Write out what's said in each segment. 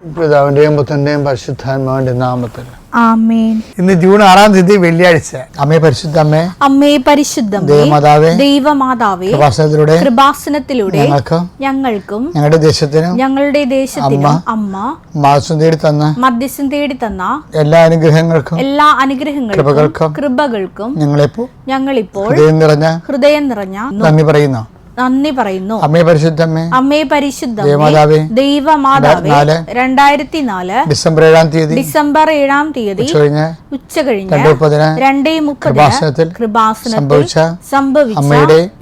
പിതാവിന്റെയും പുത്രന്റെയും പരിശുദ്ധാത്മാവിന്റെ നാമത്തിൽ ആമേൻ. ഇന്ന് ജൂൺ 6-ാം തീയതി വെള്ളിയാഴ്ച. അമ്മേ പരിശുദ്ധ അമ്മേ, അമ്മേ പരിശുദ്ധമേ, ദൈവമാതാവേ, കൃപാസനത്തിലൂടെ ഞങ്ങൾക്കും ഞങ്ങളുടെ ദേശത്തിനും അമ്മ മധ്യസ്ഥം തേടി തന്ന എല്ലാ അനുഗ്രഹങ്ങൾക്കും കൃപകൾക്കും ഞങ്ങളിപ്പോൾ ഹൃദയം നിറഞ്ഞ നന്ദി പറയുന്നു. അമ്മേ പരിശുദ്ധമേ, ദൈവമാതാവേ, 2004 ഡിസംബർ 7-ാം തീയതി ഉച്ചകഴിഞ്ഞ് 2:30 കൃപാസനത്തിൽ സംഭവിച്ച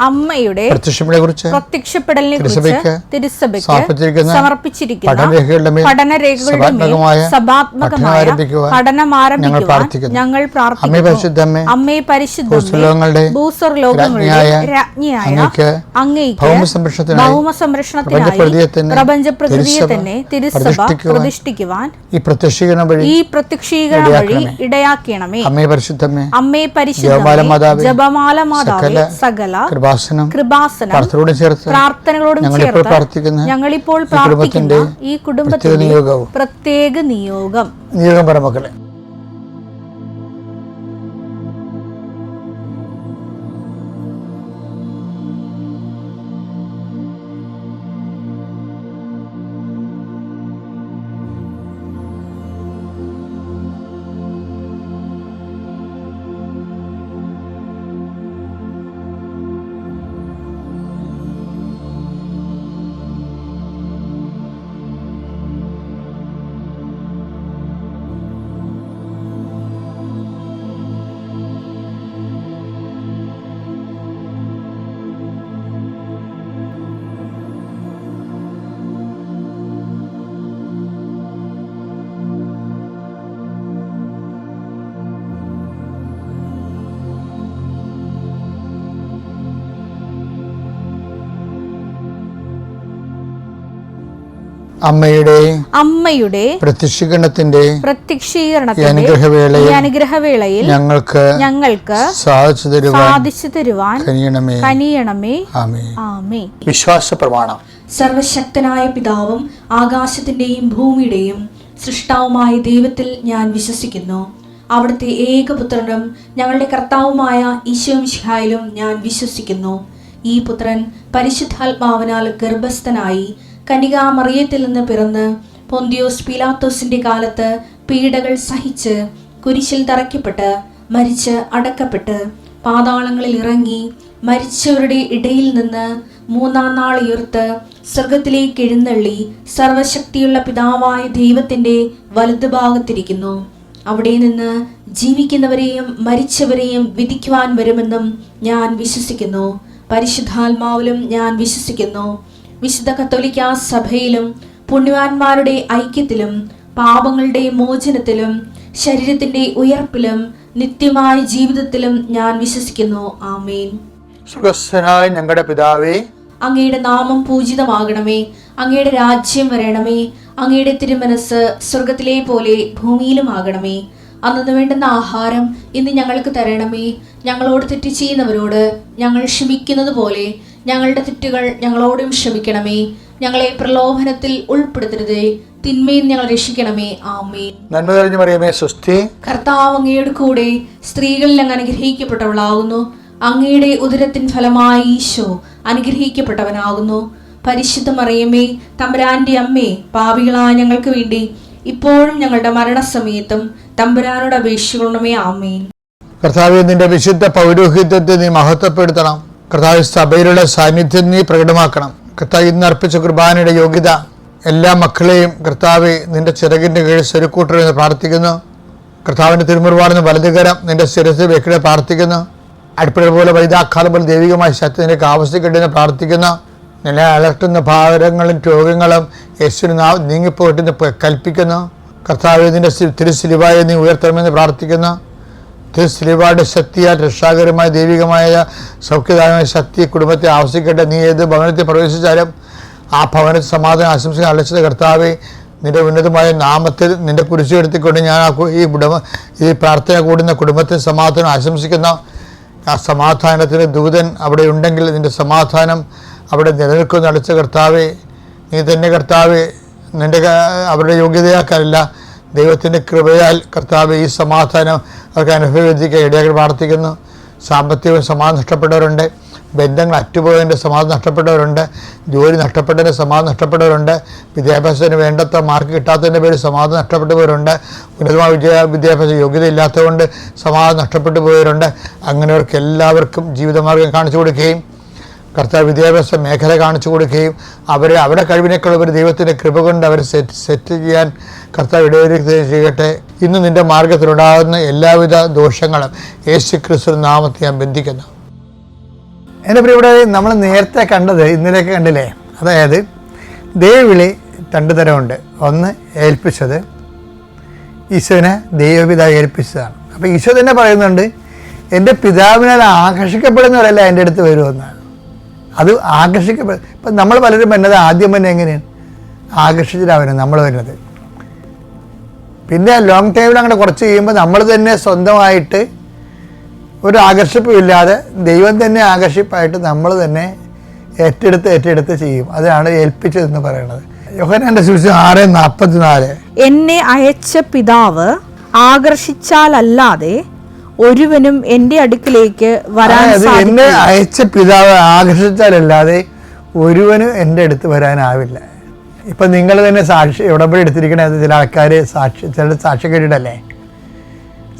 അമ്മയുടെ പ്രത്യക്ഷപ്പെടലിനെ കുറിച്ച് തിരുസഭയ്ക്ക് സമർപ്പിച്ചിരിക്കുന്ന പഠനരേഖകളുടെ മേൽ സഭാത്മകമായ പഠനം ആരംഭിക്കുവാൻ ഞങ്ങൾ പ്രാർത്ഥിക്കുന്നു. അമ്മേ പരിശുദ്ധമേ, ഭൂസ്വർലോകങ്ങളുടെ രാജ്ഞിയായ അങ്ങേയ്ക്ക് ഭൗമസംരക്ഷണത്തിനായി പ്രപഞ്ചപ്രകൃതിയെ തന്നെ തിരുസഭ പ്രതിഷ്ഠിക്കുവാൻ ഈ പ്രത്യക്ഷീകരണ വഴി ഇടയാക്കണമേ. അമ്മേ പരിശുദ്ധമേ, ജപമാല മാതാവേ, സകല കൃപാസനം പ്രാർത്ഥനകളോടും ചേർത്ത് ഞങ്ങളിപ്പോൾ പ്രാർത്ഥിക്കുന്ന ഈ കുടുംബത്തിന്റെ പ്രത്യേക നിയോഗം മക്കളെ. അമ്മയുടെ പ്രത്യക്ഷീകരണത്തിന്റെ അനുഗ്രഹവേളയിൽ ഞങ്ങൾക്ക് സാധിച്ചു തരുവാൻ കനിയണമേ. ആമേൻ. വിശ്വാസ പ്രമാണം. സർവശക്തനായ പിതാവും ആകാശത്തിന്റെയും ഭൂമിയുടെയും സൃഷ്ടാവുമായ ദൈവത്തിൽ ഞാൻ വിശ്വസിക്കുന്നു. അവിടുത്തെ ഏകപുത്രനും ഞങ്ങളുടെ കർത്താവുമായ ഈശോമിശിഹായിലും ഞാൻ വിശ്വസിക്കുന്നു. ഈ പുത്രൻ പരിശുദ്ധാത്മാവിനാൽ ഗർഭസ്ഥനായി കന്യകാമറിയത്തിൽ നിന്ന് പിറന്ന് പൊന്തിയോസ് പീലാത്തോസിന്റെ കാലത്ത് പീഡകൾ സഹിച്ച് കുരിശിൽ തറയ്ക്കപ്പെട്ട് മരിച്ച് അടക്കപ്പെട്ട് പാതാളങ്ങളിൽ ഇറങ്ങി മരിച്ചവരുടെ ഇടയിൽ നിന്ന് 3-ാം നാൾ ഉയർത്ത് സ്വർഗത്തിലേക്ക് എഴുന്നള്ളി സർവശക്തിയുള്ള പിതാവായ ദൈവത്തിന്റെ വലതുഭാഗത്തിരിക്കുന്നു. അവിടെ നിന്ന് ജീവിക്കുന്നവരെയും മരിച്ചവരെയും വിധിക്കുവാൻ വരുമെന്നും ഞാൻ വിശ്വസിക്കുന്നു. പരിശുദ്ധാത്മാവിലും ഞാൻ വിശ്വസിക്കുന്നു. വിശുദ്ധ കത്തോലിക്കാ സഭയിലും പുണ്യവാന്മാരുടെ ഐക്യത്തിലും പാപങ്ങളുടെ മോചനത്തിലും ശരീരത്തിന്റെ ഉയർപ്പിലും നിത്യമായ ജീവിതത്തിലും ഞാൻ വിശ്വസിക്കുന്നു. ആമേൻ. സ്വർഗ്ഗസ്ഥനായ ഞങ്ങളുടെ പിതാവേ, അങ്ങയുടെ നാമം പൂജിതമാകണമേ. അങ്ങയുടെ രാജ്യം വരണമേ. അങ്ങയുടെ തിരുമനസ് സ്വർഗത്തിലെ പോലെ ഭൂമിയിലുമാകണമേ. അന്നു വേണ്ടുന്ന ആഹാരം ഇന്ന് ഞങ്ങൾക്ക് തരണമേ. ഞങ്ങളോട് തെറ്റ് ചെയ്യുന്നവരോട് ഞങ്ങൾ ക്ഷമിക്കുന്നത് പോലെ ഞങ്ങളുടെ തെറ്റുകൾ ഞങ്ങളോടും ക്ഷമിക്കണമേ. ഞങ്ങളെ പ്രലോഭനത്തിൽ ഉൾപ്പെടുത്തരുതേ, തിന്മയിൽ ഞങ്ങൾ രക്ഷിക്കണമേ. ആമേൻ. നന്മ നിറഞ്ഞ മറിയമേ, സ്വസ്തി. കർത്താവ് അങ്ങയുടെ കൂടെ സ്ത്രീകളിൽ അങ്ങ് അനുഗ്രഹിക്കപ്പെട്ടവളാകുന്നു. അങ്ങയുടെ ഉദരത്തിൻ ഫലമായി ഈശോ അനുഗ്രഹിക്കപ്പെട്ടവനാകുന്നു. പരിശുദ്ധ മറിയമേ, തമ്പുരാന്റെ അമ്മേ, പാപികളായ ഞങ്ങൾക്ക് വേണ്ടി ഇപ്പോഴും ഞങ്ങളുടെ മരണസമയത്തും തമ്പുരാനോട് അപേക്ഷിക്കണമേ. ആമേൻ. കർത്താവേ, നിന്റെ വിശുദ്ധ പൗരോഹിത്യത്തെ നീ മഹത്വപ്പെടുത്തണം. കർത്താവ്, സഭയിലുള്ള സാന്നിധ്യം നീ പ്രകടമാക്കണം. കർത്താവ്, ഇന്ന് അർപ്പിച്ച കുർബാനയുടെ യോഗ്യത എല്ലാ മക്കളെയും കർത്താവെ നിന്റെ ചിറകിന്റെ കീഴിൽ സ്വരുക്കൂട്ടരെന്ന് പ്രാർത്ഥിക്കുന്നു. കർത്താവിന്റെ തിരുമുറിവാടുന്ന വലതുകരം നിന്റെ ശിരസ് വെക്കിടെ പ്രാർത്ഥിക്കുന്നു. അടിപ്പഴ പോലെ വൈതാക്കാലം പോലെ ദൈവികമായ ശക്തിനിലേക്ക് ആവശ്യക്കെട്ടെന്ന് പ്രാർത്ഥിക്കുന്നു. നിന്നെ അലട്ടുന്ന ഭാരങ്ങളും രോഗങ്ങളും യേശുവിന് നീങ്ങിപ്പോട്ടെന്ന് കൽപ്പിക്കുന്നു. കർത്താവെ, നിന്റെ തിരുസിലിവായെ നീ ഉയർത്തണമെന്ന് പ്രാർത്ഥിക്കുന്നു. തിരുസിലിവായുടെ ശക്തിയാൽ രക്ഷാകരമായ ദൈവികമായ സൗഖ്യദായകമായ ശക്തി കുടുംബത്തെ ആവശ്യിക്കട്ടെ. നീ ഏത് ഭവനത്തിൽ പ്രവേശിച്ചാലും ആ ഭവനത്തിൽ സമാധാനം ആശംസിക്കാൻ അലച്ചത് കർത്താവെ, നിന്റെ ഉന്നതമായ നാമത്തിൽ നിന്റെ കുരിശെടുത്തിക്കൊണ്ട് ഞാൻ ഈ പ്രാർത്ഥന കൂടുന്ന കുടുംബത്തിൽ സമാധാനം ആശംസിക്കുന്ന ആ സമാധാനത്തിന് ദൂതൻ അവിടെ ഉണ്ടെങ്കിൽ നിന്റെ സമാധാനം അവിടെ നിലനിൽക്കുന്ന അടച്ച കർത്താവെ, നീ തന്നെ കർത്താവെ അവരുടെ യോഗ്യതയാക്കല്ല, ദൈവത്തിൻ്റെ കൃപയാൽ കർത്താവ് ഈ സമാധാനം അവർക്ക് അനുഭവിക്കാൻ ഇടയാക്കി പ്രാർത്ഥിക്കുന്നു. സാമ്പത്തിക സമാധാനം നഷ്ടപ്പെട്ടവരുണ്ട്, ബന്ധങ്ങൾ അറ്റുപോയതിൻ്റെ സമാധാനം നഷ്ടപ്പെട്ടവരുണ്ട്, ജോലി നഷ്ടപ്പെട്ടതിൻ്റെ സമാധാനം നഷ്ടപ്പെട്ടവരുണ്ട്, വിദ്യാഭ്യാസത്തിന് വേണ്ടത്ര മാർക്ക് കിട്ടാത്തതിൻ്റെ പേരിൽ സമാധാനം നഷ്ടപ്പെട്ടവരുണ്ട്, ഉന്നതമായ വിദ്യാഭ്യാസ യോഗ്യത ഇല്ലാത്തതുകൊണ്ട് സമാധാനം നഷ്ടപ്പെട്ടു പോയവരുണ്ട്. അങ്ങനെയവർക്ക് എല്ലാവർക്കും ജീവിതമാർഗം കാണിച്ചു കൊടുക്കുകയും കർത്താവ് വിദ്യാഭ്യാസ മേഖല കാണിച്ചു കൊടുക്കുകയും അവരുടെ കഴിവിനേക്കാൾ ഒരു ദൈവത്തിൻ്റെ കൃപ കൊണ്ട് അവരെ സെറ്റ് ചെയ്യാൻ കർത്താവ് ഇടവരുത്തുകയും ചെയ്യട്ടെ. ഇന്ന് നിൻ്റെ മാർഗത്തിലുണ്ടാകുന്ന എല്ലാവിധ ദോഷങ്ങളും യേശു ക്രിസ്തു നാമത്തിൽ ഞാൻ ബന്ധിക്കുന്നു. എൻ്റെ പ്രിയപ്പെട്ട, നമ്മൾ നേരത്തെ കണ്ടത് ഇന്നലെയൊക്കെ കണ്ടില്ലേ, അതായത് ദൈവവിളി രണ്ട് തരമുണ്ട്. ഒന്ന് ഏൽപ്പിച്ചത്, ഈശോനെ ദൈവപിതാവ് ഏൽപ്പിച്ചതാണ്. അപ്പോൾ ഈശോ തന്നെ പറയുന്നുണ്ട്, എൻ്റെ പിതാവിനാൽ ആകർഷിക്കപ്പെടുന്നവരല്ല എൻ്റെ അടുത്ത് വരുമെന്നാണ്. അത് ആകർഷിക്കപ്പെടും. ഇപ്പം നമ്മൾ പലരും വരുന്നത് ആദ്യം തന്നെ എങ്ങനെയാണ് ആകർഷിച്ചിട്ടാണ് നമ്മൾ വരുന്നത്. പിന്നെ ലോങ് ടൈമിൽ അങ്ങനെ കുറച്ച് കഴിയുമ്പോൾ നമ്മൾ തന്നെ സ്വന്തമായിട്ട് ഒരു ആകർഷിപ്പില്ലാതെ ദൈവം തന്നെ ആകർഷിപ്പായിട്ട് നമ്മൾ തന്നെ ഏറ്റെടുത്ത് ചെയ്യും. അതാണ് ഏൽപ്പിച്ചതെന്ന് പറയുന്നത്. യോഹന്നാന്റെ സുവിശേഷം 6:44, എന്നെ അയച്ച പിതാവ് ആകർഷിച്ചാലല്ലാതെ ഒരുവനും എൻ്റെ അടുക്കിലേക്ക് വരാൻ സാധിക്കില്ല. എന്നെ അയച്ച പിതാവ് ആകർഷിച്ചാലല്ലാതെ ഒരുവനും എൻ്റെ അടുത്ത് വരാനാവില്ല. ഇപ്പം നിങ്ങൾ തന്നെ ഉടമ്പടി എടുത്തിരിക്കണത് ചില ആൾക്കാർ ചില സാക്ഷ്യം കേട്ടിട്ടല്ലേ,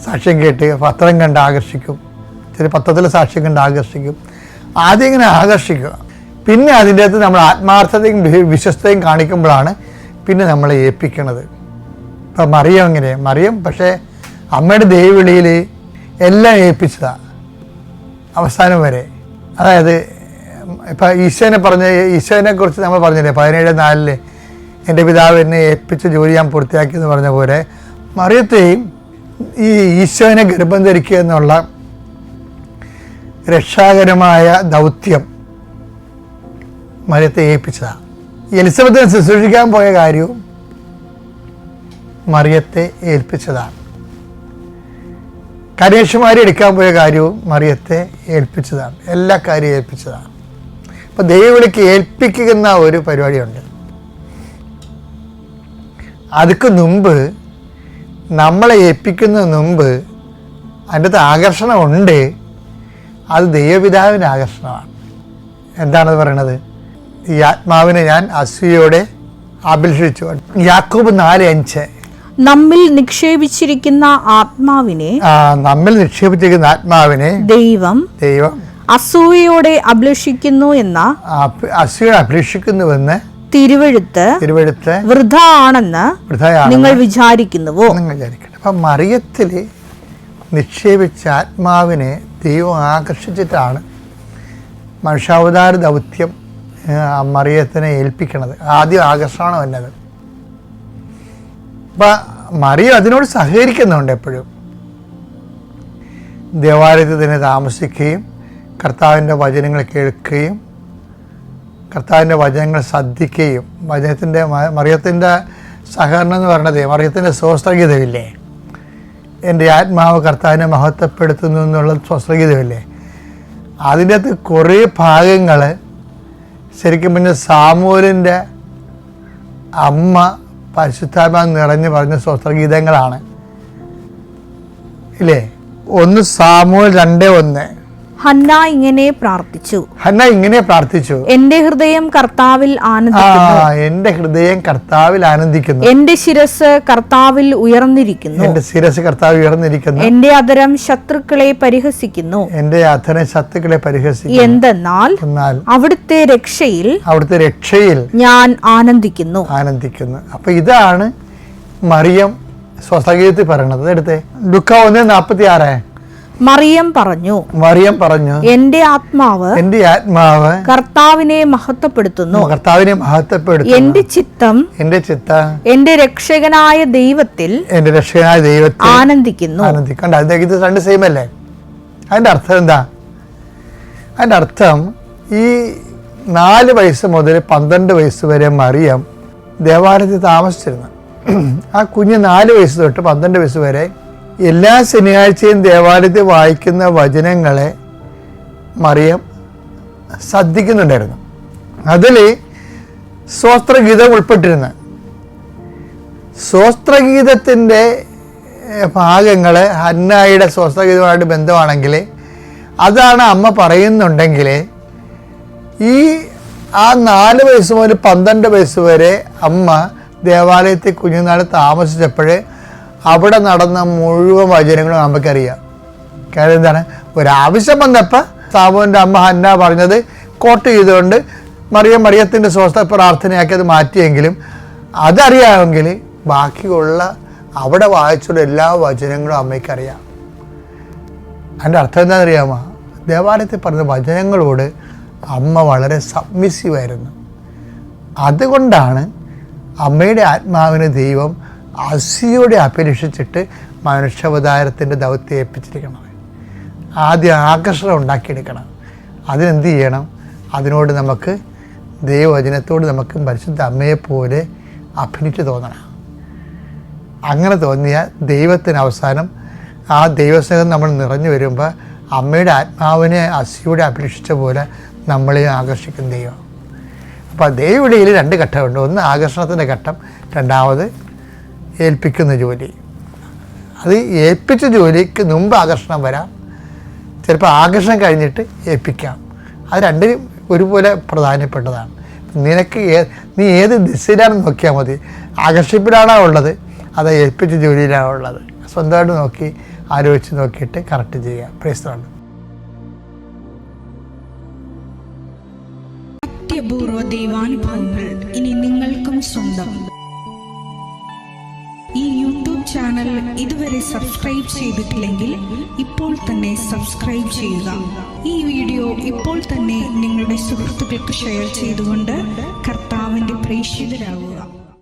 സാക്ഷ്യം കേട്ട് പത്രം കണ്ട് ആകർഷിക്കും, ചില പത്രത്തിൽ സാക്ഷ്യം കണ്ട് ആകർഷിക്കും. ആദ്യം ഇങ്ങനെ ആകർഷിക്കുക, പിന്നെ അതിൻ്റെ അകത്ത് നമ്മൾ ആത്മാർത്ഥതയും വിശ്വസ്തയും കാണിക്കുമ്പോഴാണ് പിന്നെ നമ്മളെ ഏൽപ്പിക്കണത്. ഇപ്പം മറിയം എങ്ങനെ, മറിയം പക്ഷേ അമ്മയുടെ ദൈവവിളിയിൽ എല്ലാം ഏൽപ്പിച്ചതാണ് അവസാനം വരെ. അതായത് ഇപ്പം ഈശോനെ കുറിച്ച് നമ്മൾ പറഞ്ഞില്ലേ 17:4 എൻ്റെ പിതാവ് എന്നെ ഏൽപ്പിച്ച ജോലി ഞാൻ പൂർത്തിയാക്കിയെന്ന് പറഞ്ഞ പോലെ മറിയത്തെയും ഈ ഈശോനെ ഗർഭം ധരിക്കുക എന്നുള്ള രക്ഷാകരമായ ദൗത്യം മറിയത്തെ ഏൽപ്പിച്ചതാണ്. എലിസബത്തിനെ ശുശ്രൂഷിക്കാൻ പോയ കാര്യവും മറിയത്തെ ഏൽപ്പിച്ചതാണ്. കന്യാകുമാരി എടുക്കാൻ പോയ കാര്യവും മറിയത്തെ ഏൽപ്പിച്ചതാണ്. എല്ലാ കാര്യവും ഏൽപ്പിച്ചതാണ്. അപ്പോൾ ദൈവവിളിക്ക് ഏൽപ്പിക്കുന്ന ഒരു പരിപാടിയുണ്ട്. അതിക്ക് മുമ്പ് നമ്മളെ ഏൽപ്പിക്കുന്നതിന് മുമ്പ് അതിൻ്റെ അകത്ത് ആകർഷണമുണ്ട്. അത് ദൈവപിതാവിൻ്റെ ആകർഷണമാണ്. എന്താണത് പറയണത്? ഈ ആത്മാവിനെ ഞാൻ അസൂയയോടെ അഭിലഷിച്ചു. യാക്കോബ് 4:5, നമ്മിൽ നിക്ഷേപിച്ചിരിക്കുന്ന ആത്മാവിനെ ദൈവം അസൂയയോടെ അഭിലഷിക്കുന്നുവെന്ന് തിരുവെഴുത്ത് വൃഥ ആണെന്ന് നിങ്ങൾ വിചാരിക്കുന്നുവോ? അപ്പം മറിയത്തിൽ നിക്ഷേപിച്ച ആത്മാവിനെ ദൈവം ആകർഷിച്ചിട്ടാണ് മനുഷ്യാവതാര ദൗത്യം മറിയത്തിനെ ഏൽപ്പിക്കണത്. ആദ്യം ആകർഷണം വന്നത്. അപ്പം മറിയം അതിനോട് സഹകരിക്കുന്നുണ്ട്. എപ്പോഴും ദേവാലയത്തിൽ തന്നെ താമസിക്കുകയും കർത്താവിൻ്റെ വചനങ്ങൾ കേൾക്കുകയും കർത്താവിൻ്റെ വചനങ്ങൾ ശ്രദ്ധിക്കുകയും മറിയത്തിൻ്റെ സഹകരണം എന്ന് പറയുന്നത് മറിയത്തിൻ്റെ സ്വസ്ത്രഗീതമില്ലേ, എൻ്റെ ആത്മാവ് കർത്താവിനെ മഹത്വപ്പെടുത്തുന്നു എന്നുള്ള സ്വസ്ത്രഗീതമില്ലേ, അതിൻ്റെ അകത്ത് കുറേ ഭാഗങ്ങൾ ശരിക്കും പറഞ്ഞാൽ സാമൂലിൻ്റെ അമ്മ പരിശുദ്ധാത്മാവ് നിറഞ്ഞ് പറഞ്ഞ സ്വസ്ത്രഗീതങ്ങളാണ് ഇല്ലേ. 1 സാമുവേൽ 2:1, ഹന്ന ഇങ്ങനെ പ്രാർത്ഥിച്ചു, എന്റെ ഹൃദയം കർത്താവിൽ ആനന്ദിക്കുന്നു, എന്റെ ശിരസ് കർത്താവിൽ ഉയർന്നിരിക്കുന്നു, എന്റെ അധരം ശത്രുക്കളെ പരിഹസിക്കുന്നു, എന്തെന്നാൽ അവിടുത്തെ രക്ഷയിൽ ഞാൻ ആനന്ദിക്കുന്നു. അപ്പൊ ഇതാണ് മറിയം സ്വസ്ത്രഗീതത്തിൽ പറയണത്. എടുത്തേ ലൂക്കാ 1:46, മറിയം പറഞ്ഞു, എന്റെ ആത്മാവ് കർത്താവിനെ മഹത്വപ്പെടുത്തുന്നു, എന്റെ ചിത്തം എന്റെ രക്ഷകനായ ദൈവത്തിൽ ആനന്ദിക്കുന്നു. ഇത് രണ്ട് സെയിം അല്ലേ? അതിന്റെ അർത്ഥം എന്താ? അതിന്റെ അർത്ഥം ഈ 4 വയസ്സ് മുതൽ 12 വയസ്സ് വരെ മറിയം ദേവാലയത്തിൽ താമസിച്ചിരുന്നു. ആ കുഞ്ഞ് 4 വയസ്സ് തൊട്ട് 12 വയസ്സ് വരെ എല്ലാ ശനിയാഴ്ചയും ദേവാലയത്തിൽ വായിക്കുന്ന വചനങ്ങളെ മറിയം ശ്രദ്ധിക്കുന്നുണ്ടായിരുന്നു. അതിൽ സ്വസ്ത്രഗീതം ഉൾപ്പെട്ടിരുന്നു. സ്വസ്ത്രഗീതത്തിൻ്റെ ഭാഗങ്ങൾ ഹന്നായുടെ സ്വസ്ത്രഗീതമായിട്ട് ബന്ധമാണെങ്കിൽ അതാണ് അമ്മ പറയുന്നുണ്ടെങ്കിൽ ആ 4 വയസ്സ് മുതൽ 12 വയസ്സ് വരെ അമ്മ ദേവാലയത്തിൽ കുഞ്ഞുനാൾ താമസിച്ചപ്പോൾ അവിടെ നടന്ന മുഴുവൻ വചനങ്ങളും അമ്മയ്ക്കറിയാം. കാര്യം എന്താണ്, ഒരാവശ്യം വന്നപ്പോൾ സാമുവിൻ്റെ അമ്മ ഹന്ന പറഞ്ഞത് കോട്ട് ചെയ്തുകൊണ്ട് മറിയത്തിൻ്റെ സ്വസ്ഥ പ്രാർത്ഥനയാക്കി അത് മാറ്റിയെങ്കിലും അതറിയാമെങ്കിൽ ബാക്കിയുള്ള അവിടെ വായിച്ചുള്ള എല്ലാ വചനങ്ങളും അമ്മയ്ക്കറിയാം. അതിൻ്റെ അർത്ഥം എന്താണെന്നറിയാമോ? ദേവാലയത്തിൽ പറഞ്ഞ വചനങ്ങളോട് അമ്മ വളരെ സബ്മിസീവായിരുന്നു. അതുകൊണ്ടാണ് അമ്മയുടെ ആത്മാവിന് ദൈവം അസിയോടെ അപേക്ഷിച്ചിട്ട് മനുഷ്യാവതാരത്തിൻ്റെ ദൗത്യം ഏൽപ്പിച്ചിരിക്കുന്നത്. ആദ്യം ആകർഷണം ഉണ്ടാക്കിയെടുക്കണം. അതിനെന്ത് ചെയ്യണം? അതിനോട് നമുക്ക് ദൈവവചനത്തോട് നമുക്ക് പരിശുദ്ധ അമ്മയെപ്പോലെ അഭിനിച്ച് തോന്നണം. അങ്ങനെ തോന്നിയാൽ ദൈവത്തിന് അവസാനം ആ ദൈവസ്നേഹം നമ്മൾ നിറഞ്ഞു വരുമ്പോൾ അമ്മയുടെ ആത്മാവിനെ അസിയോടെ അപേക്ഷിച്ച പോലെ നമ്മളെ ആകർഷിക്കും ദൈവം. അപ്പോൾ ദൈവവിളിയിൽ 2 ഘട്ടമുണ്ട്. ഒന്ന് ആകർഷണത്തിൻ്റെ ഘട്ടം, രണ്ടാമത് ഏൽപ്പിക്കുന്ന ജോലി. അത് ഏൽപ്പിച്ച ജോലിക്ക് മുമ്പ് ആകർഷണം വരാം, ചിലപ്പോൾ ആകർഷണം കഴിഞ്ഞിട്ട് ഏൽപ്പിക്കാം. അത് രണ്ടിനും ഒരുപോലെ പ്രധാനപ്പെട്ടതാണ്. നീ ഏത് ദിശയിലാണെന്ന് നോക്കിയാൽ മതി. ആകർഷിപ്പിലാണോ ഉള്ളത്, അത് ഏൽപ്പിച്ച ജോലിയിലാണോ ഉള്ളത്? സ്വന്തമായിട്ട് നോക്കി ആലോചിച്ച് നോക്കിയിട്ട് കറക്റ്റ് ചെയ്യുക. Praise the lord. അത്യപൂർവ ദൈവാനുഭവങ്ങൾ ഇനി നിങ്ങൾക്കും സ്വന്തം. ഈ യൂട്യൂബ് ചാനൽ ഇതുവരെ സബ്സ്ക്രൈബ് ചെയ്തിട്ടില്ലെങ്കിൽ ഇപ്പോൾ തന്നെ സബ്സ്ക്രൈബ് ചെയ്യുക. ഈ വീഡിയോ ഇപ്പോൾ തന്നെ നിങ്ങളുടെ സുഹൃത്തുക്കൾക്ക് ഷെയർ ചെയ്തുകൊണ്ട് കർത്താവിൻ്റെ പ്രേക്ഷിതരാകുക.